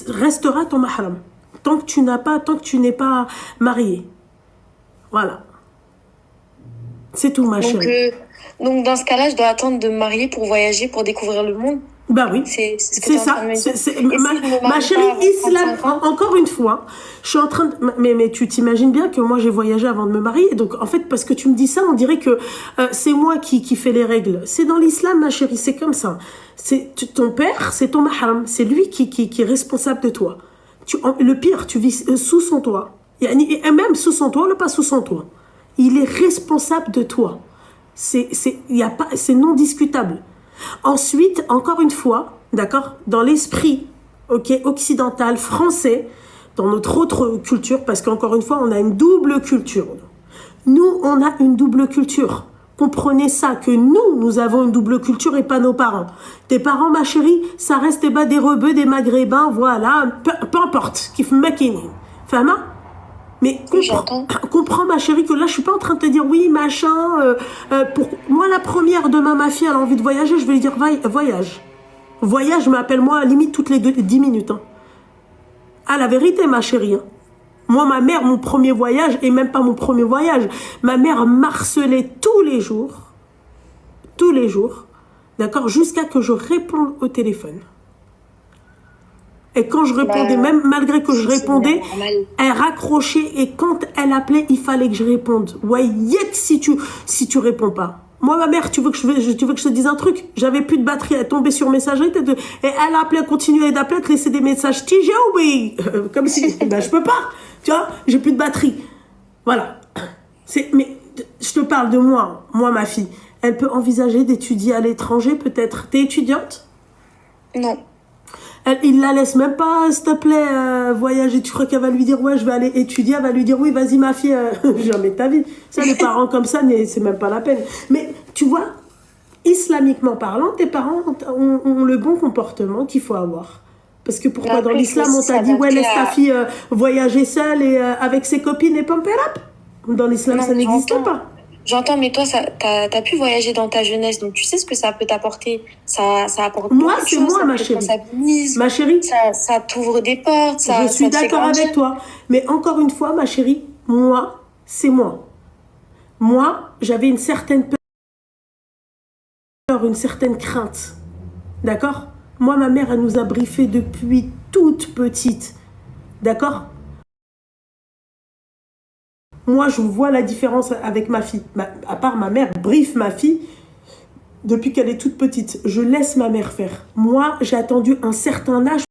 restera ton mahram. Tant que tu n'es pas marié. Voilà. C'est tout, ma chérie. Donc, dans ce cas-là, je dois attendre de me marier pour voyager, pour découvrir le monde. Bah oui, c'est ce que ça. Ma chérie, islam, encore une fois, je suis en train de... Mais tu t'imagines bien que moi, j'ai voyagé avant de me marier. Donc, en fait, parce que tu me dis ça, on dirait que c'est moi qui fais les règles. C'est dans l'islam, ma chérie, c'est comme ça. Ton père, c'est ton mahram. C'est lui qui est responsable de toi. Le pire, tu vis sous son toit. Et même sous son toit, ou pas sous son toit. Il est responsable de toi. C'est non discutable. Ensuite, encore une fois, d'accord, dans l'esprit occidental, français, dans notre autre culture, parce qu'encore une fois, on a une double culture. Nous, on a une double culture. Comprenez ça, que nous avons une double culture et pas nos parents. Tes parents, ma chérie, ça reste des rebeux, des maghrébins, voilà, peu importe, qui font maquiner. Fama? Mais comprends, ma chérie, que là, je suis pas en train de te dire oui, machin. Pour moi, la première, demain, ma fille, elle a envie de voyager, je vais lui dire voyage. Voyage, m'appelle-moi limite toutes les 10 minutes. Hein. Ah, la vérité, ma chérie. Hein. Moi, ma mère, mon premier voyage, et même pas mon premier voyage, ma mère m'harcelait tous les jours, d'accord, jusqu'à que je réponde au téléphone. Et quand je répondais, même malgré que je répondais, elle raccrochait. Et quand elle appelait, il fallait que je réponde. Ouais, si tu réponds pas. Moi, ma mère, tu veux que je te dise un truc? J'avais plus de batterie, elle tombait sur messagerie. Et elle appelait, elle continuait d'appeler, elle laissait des messages. J'ai oublié. Comme si, je peux pas. Tu vois, j'ai plus de batterie. Voilà. Mais je te parle de moi, ma fille. Elle peut envisager d'étudier à l'étranger, peut-être. T'es étudiante? Non. Il la laisse même pas, s'il te plaît, voyager. Tu crois qu'elle va lui dire, ouais, je vais aller étudier? Elle va lui dire, oui, vas-y, ma fille, jamais de ta vie. Ça, les parents comme ça, c'est même pas la peine. Mais, tu vois, islamiquement parlant, tes parents ont le bon comportement qu'il faut avoir. Parce que pourquoi dans l'islam, on t'a dit, ouais, laisse ta fille voyager seule et avec ses copines et pump it up? Dans l'islam, ça n'existe pas. J'entends, mais toi, t'as pu voyager dans ta jeunesse, donc tu sais ce que ça peut t'apporter. Ça apporte moi, c'est moi, ma chérie. Ma chérie. Ça t'ouvre des portes. Je suis d'accord avec toi. Mais encore une fois, ma chérie, moi, c'est moi. Moi, j'avais une certaine peur, une certaine crainte. D'accord? Moi, ma mère, elle nous a briefé depuis toute petite. D'accord? Moi, je vois la différence avec ma fille. À part ma mère briefe ma fille depuis qu'elle est toute petite. Je laisse ma mère faire. Moi, j'ai attendu un certain âge